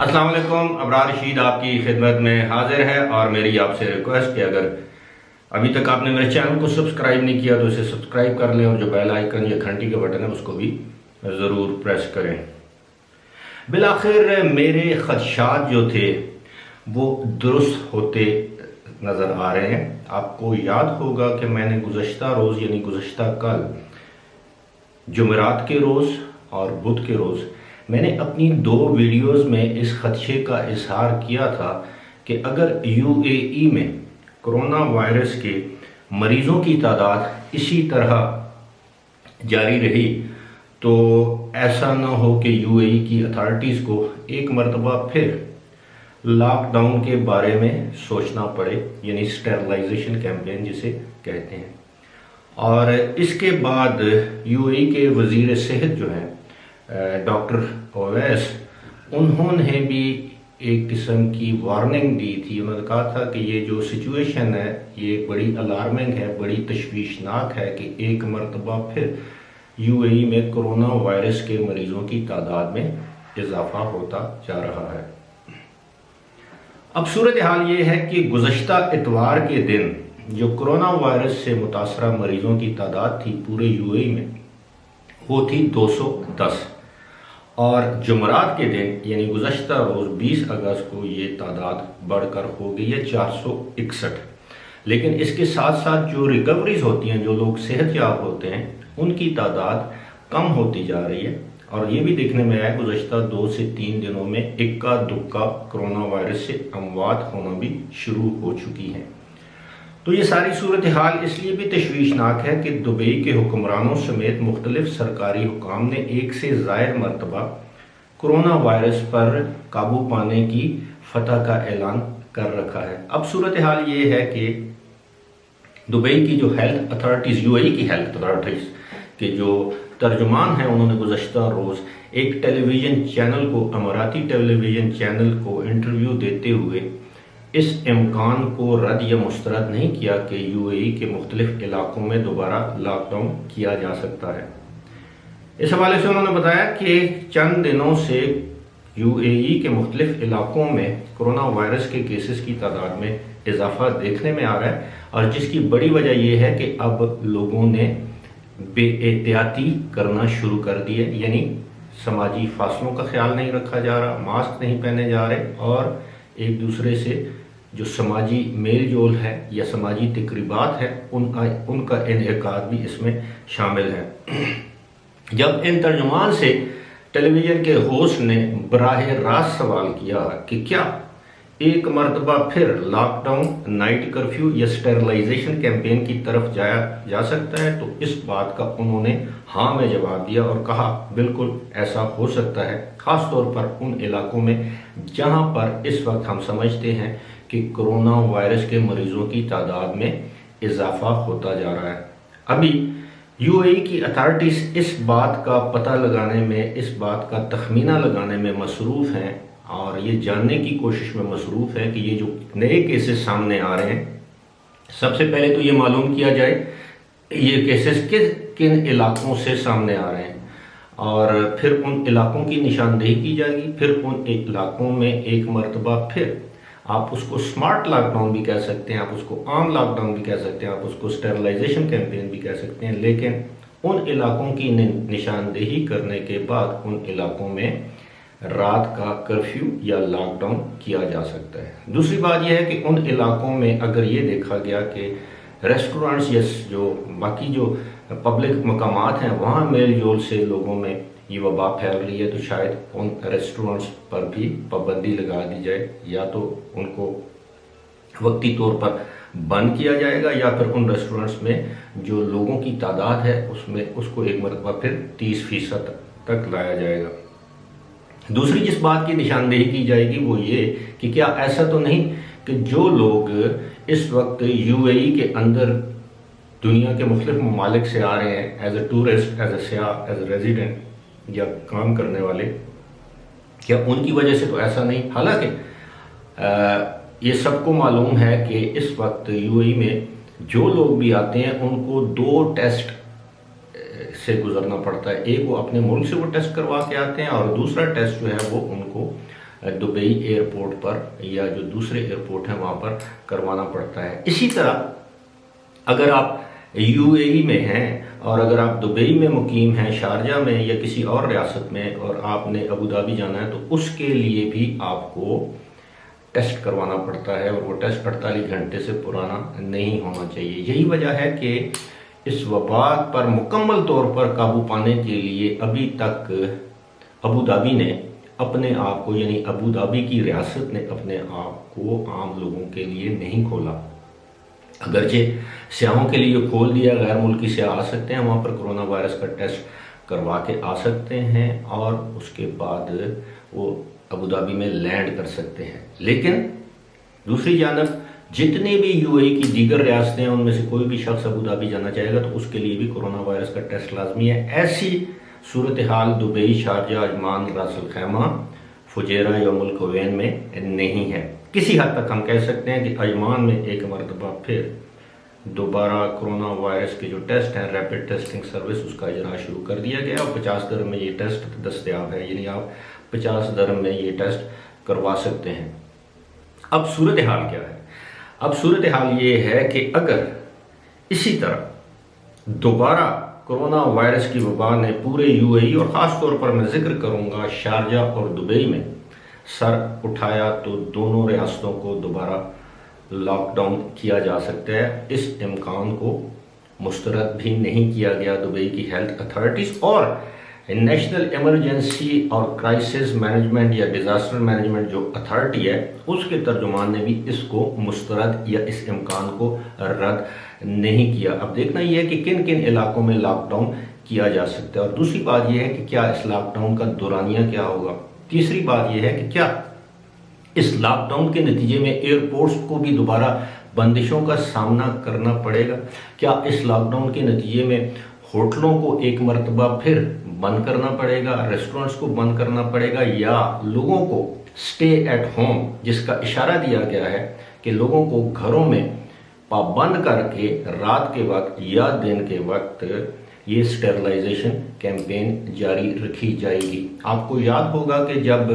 अस्सलाम वालेकुम। अबरार रशीद आपकी खिदमत में हाजिर है और मेरी आपसे रिक्वेस्ट कि अगर अभी तक आपने मेरे चैनल को सब्सक्राइब नहीं किया तो इसे सब्सक्राइब कर लें और जो बेल आइकन या घंटी का बटन है उसको भी ज़रूर प्रेस करें। बिलाखिर मेरे ख़दशात जो थे वो दुरुस्त होते नज़र आ रहे हैं। आपको याद होगा कि मैंने गुज़श्ता रोज़ यानी गुज़श्ता कल जुमेरात के रोज़ और बुध के रोज़ मैंने अपनी 2 वीडियोस में इस खदशे का इजहार किया था कि अगर यूएई में कोरोना वायरस के मरीज़ों की तादाद इसी तरह जारी रही तो ऐसा ना हो कि यूएई की अथॉरिटीज़ को एक मरतबा फिर लॉकडाउन के बारे में सोचना पड़े, यानी स्टेरलाइजेशन कैंपेन जिसे कहते हैं। और इसके बाद यूएई के वज़ीर सेहत जो हैं डॉक्टर ओवैस, उन्होंने भी एक किस्म की वार्निंग दी थी। उन्होंने कहा था कि ये जो सिचुएशन है ये बड़ी अलार्मिंग है, बड़ी तशवीशनाक है कि एक मरतबा फिर यूएई में कोरोना वायरस के मरीज़ों की तादाद में इजाफा होता जा रहा है। अब सूरत हाल ये है कि गुज़श्ता इतवार के दिन जो कोरोना वायरस से मुतासरा मरीज़ों की तादाद थी पूरे यूएई में वो थी 210 और जुमेरात के दिन यानी गुज़श्ता रोज़ 20 अगस्त को ये तादाद बढ़कर हो गई है 461। लेकिन इसके साथ साथ जो रिकवरीज होती हैं, जो लोग सेहतयाब होते हैं, उनकी तादाद कम होती जा रही है। और ये भी देखने में आया गुज़श्ता 2 से 3 दिनों में इक्का दुक्का कोरोना वायरस से अमवात होना भी शुरू हो चुकी हैं। तो ये सारी सूरत हाल इसलिए भी तशवीशनाक है कि दुबई के हुक्मरानों समेत मुख्तलिफ सरकारी हुकाम ने एक से ज़ायद मरतबा कोरोना वायरस पर काबू पाने की फतह का ऐलान कर रखा है। अब सूरत हाल ये है कि दुबई की जो हेल्थ अथॉरिटीज़, यूएई की हेल्थ अथॉरिटीज़ के जो तर्जुमान हैं, उन्होंने गुज़श्ता रोज़ एक टेलीविज़न चैनल को, अमाराती टेलीविज़न चैनल को इंटरव्यू देते हुए इस इम्कान को रद्द या मुस्तरद नहीं किया कि यूएई के मुख्तलिफ इलाकों में दोबारा लॉकडाउन किया जा सकता है। इस हवाले से उन्होंने बताया कि चंद दिनों से यूएई के मुख्तलिफ इलाकों में कोरोना वायरस के केसेस की तादाद में इजाफा देखने में आ रहा है और जिसकी बड़ी वजह यह है कि अब लोगों ने बेएहतियाती करना शुरू कर दी है, यानी समाजी फासलों का ख्याल नहीं रखा जा रहा, मास्क नहीं पहने जा रहे और एक दूसरे से जो समाजी मेल जोल है या समाजी तकरीबात है उनका इनेकाद भी इसमें शामिल है। जब इन तर्जुमान से टेलीविज़न के होस्ट ने बराह रास्त सवाल किया कि क्या एक मरतबा फिर लॉकडाउन, नाइट कर्फ्यू या स्टेरलाइजेशन कैंपेन की तरफ जाया जा सकता है, तो इस बात का उन्होंने हाँ में जवाब दिया और कहा बिल्कुल ऐसा हो सकता है, ख़ास तौर पर उन इलाकों में जहां पर इस वक्त हम समझते हैं कि कोरोना वायरस के मरीज़ों की तादाद में इजाफा होता जा रहा है। अभी यूएई की अथॉरिटीज़ इस बात का पता लगाने में, इस बात का तखमीना लगाने में मसरूफ़ हैं और ये जानने की कोशिश में मसरूफ़ है कि ये जो नए केसेस सामने आ रहे हैं, सबसे पहले तो ये मालूम किया जाए ये केसेस किन इलाकों से सामने आ रहे हैं और फिर उन इलाकों की निशानदेही की जाएगी। फिर उन इलाकों में एक मरतबा फिर आप उसको स्मार्ट लॉकडाउन भी कह सकते हैं, आप उसको आम लॉकडाउन भी कह सकते हैं, आप उसको स्टेरलाइजेशन कैंपेन भी कह सकते हैं, लेकिन उन इलाकों की निशानदेही करने के बाद उन इलाकों में रात का कर्फ्यू या लॉकडाउन किया जा सकता है। दूसरी बात यह है कि उन इलाकों में अगर ये देखा गया कि रेस्टोरेंट्स या जो बाकी जो पब्लिक मकामात हैं वहाँ मेल जोल से लोगों में ये वबा फैल रही है, तो शायद उन रेस्टोरेंट्स पर भी पाबंदी लगा दी जाए, या तो उनको वक्ती तौर पर बंद किया जाएगा या फिर उन रेस्टोरेंट्स में जो लोगों की तादाद है उसमें उसको एक मरतबा फिर 30% तक लाया जाएगा। दूसरी जिस बात की निशानदेही की जाएगी वो ये कि क्या ऐसा तो नहीं कि जो लोग इस वक्त यूएई के अंदर दुनिया के मुख्तलिफ ममालिक से आ रहे हैं as a tourist, as a सयाह, एज ए रेजिडेंट या काम करने वाले, क्या उनकी वजह से तो ऐसा नहीं। हालांकि ये सबको मालूम है कि इस वक्त यूएई में जो लोग भी आते हैं उनको 2 टेस्ट से गुजरना पड़ता है। एक वो अपने मुल्क से वो टेस्ट करवा के आते हैं और दूसरा टेस्ट जो है वो उनको دبئی ایئرپورٹ پر یا جو دوسرے ایئرپورٹ ہیں وہاں پر کروانا پڑتا ہے۔ اسی طرح اگر آپ یو اے ای میں ہیں اور اگر آپ دبئی میں مقیم ہیں، شارجہ میں یا کسی اور ریاست میں، اور آپ نے ابوظہبی جانا ہے تو اس کے لیے بھی آپ کو ٹیسٹ کروانا پڑتا ہے، اور وہ ٹیسٹ 48 گھنٹے سے پرانا نہیں ہونا چاہیے۔ یہی وجہ ہے کہ اس وبا پر مکمل طور پر قابو پانے کے لیے ابھی تک ابوظہبی نے اپنے آپ کو، یعنی ابوظہبی کی ریاست نے اپنے آپ کو عام لوگوں کے لیے نہیں کھولا۔ اگرچہ سیاحوں کے لیے کھول دیا، غیر ملکی سیاح آ سکتے ہیں، وہاں پر کرونا وائرس کا ٹیسٹ کروا کے آ سکتے ہیں اور اس کے بعد وہ ابوظہبی میں لینڈ کر سکتے ہیں۔ لیکن دوسری جانب جتنے بھی یو اے ای کی دیگر ریاستیں ہیں ان میں سے کوئی بھی شخص ابوظہبی جانا چاہے گا تو اس کے لیے بھی کرونا وائرس کا ٹیسٹ لازمی ہے۔ ایسی صورتحال Dubai, Sharjah, عجمان، Ras Al Khaimah, Fujairah یا الکوین میں نہیں ہے۔ کسی حد تک ہم کہہ سکتے ہیں کہ عجمان میں ایک مرتبہ پھر دوبارہ کرونا وائرس کے جو ٹیسٹ ہیں، ریپڈ ٹیسٹنگ سروس، اس کا اجرا شروع کر دیا گیا اور 50 درہم میں یہ ٹیسٹ دستیاب ہے، یعنی آپ 50 درہم میں یہ ٹیسٹ کروا سکتے ہیں۔ اب صورتحال کیا ہے؟ اب صورتحال یہ ہے کہ اگر اسی طرح دوبارہ کرونا وائرس کی وبا نے پورے یو اے ای اور خاص طور پر میں ذکر کروں گا شارجہ اور دبئی میں سر اٹھایا تو دونوں ریاستوں کو دوبارہ لاک ڈاؤن کیا جا سکتا ہے۔ اس امکان کو مسترد بھی نہیں کیا گیا۔ دبئی کی ہیلتھ اتھارٹیز اور نیشنل ایمرجنسی اور کرائسس مینجمنٹ یا ڈیزاسٹر مینجمنٹ جو اتھارٹی ہے اس کے ترجمان نے بھی اس کو مسترد یا اس امکان کو رد نہیں کیا۔ اب دیکھنا یہ ہے کہ کن کن علاقوں میں لاک ڈاؤن کیا جا سکتا ہے، اور دوسری بات یہ ہے کہ کیا اس لاک ڈاؤن کا دورانیہ کیا ہوگا۔ تیسری بات یہ ہے کہ کیا اس لاک ڈاؤن کے نتیجے میں ایئرپورٹس کو بھی دوبارہ بندشوں کا سامنا کرنا پڑے گا۔ کیا اس لاک ڈاؤن کے نتیجے میں ہوٹلوں کو ایک مرتبہ پھر بند کرنا پڑے گا، ریسٹورنٹس کو بند کرنا پڑے گا، یا لوگوں کو سٹے ایٹ ہوم جس کا اشارہ دیا گیا ہے کہ لوگوں کو گھروں میں پابند کر کے رات کے وقت یا دن کے وقت یہ سٹیرلائزیشن کیمپین جاری رکھی جائے گی۔ آپ کو یاد ہوگا کہ جب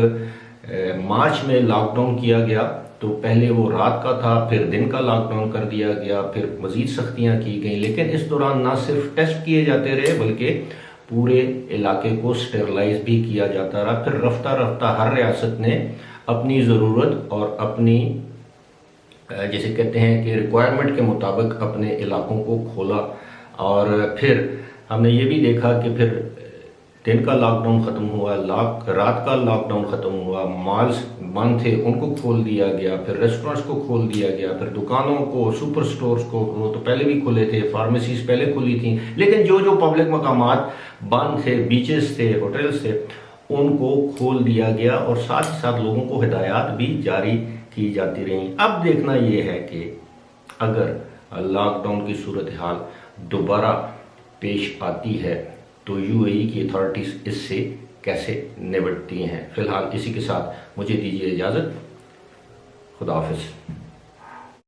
مارچ میں لاک ڈاؤن کیا گیا تو پہلے وہ رات کا تھا، پھر دن کا لاک ڈاؤن کر دیا گیا، پھر مزید سختیاں کی گئیں، لیکن اس دوران نہ صرف ٹیسٹ کیے جاتے رہے بلکہ پورے علاقے کو سٹیرلائز بھی کیا جاتا رہا۔ پھر رفتہ رفتہ ہر ریاست نے اپنی ضرورت اور اپنی جیسے کہتے ہیں کہ ریکوائرمنٹ کے مطابق اپنے علاقوں کو کھولا، اور پھر ہم نے یہ بھی دیکھا کہ پھر دن کا لاک ڈاؤن ختم ہوا، رات کا لاک ڈاؤن ختم ہوا، مالز بند تھے ان کو کھول دیا گیا، پھر ریسٹورنٹس کو کھول دیا گیا، پھر دکانوں کو، سپر سٹورز کو، وہ تو پہلے بھی کھلے تھے، فارمیسیز پہلے کھلی تھیں، لیکن جو پبلک مقامات بند تھے، بیچز تھے، ہوٹلز تھے، ان کو کھول دیا گیا اور ساتھ ہی ساتھ لوگوں کو ہدایات بھی جاری کی جاتی رہیں۔ اب دیکھنا یہ ہے کہ اگر لاک ڈاؤن کی صورتحال دوبارہ پیش آتی ہے تو یو اے ای کی اتھارٹیز اس سے کیسے نمٹتی ہیں۔ فی الحال اسی کے ساتھ مجھے دیجیے اجازت۔ خدا حافظ۔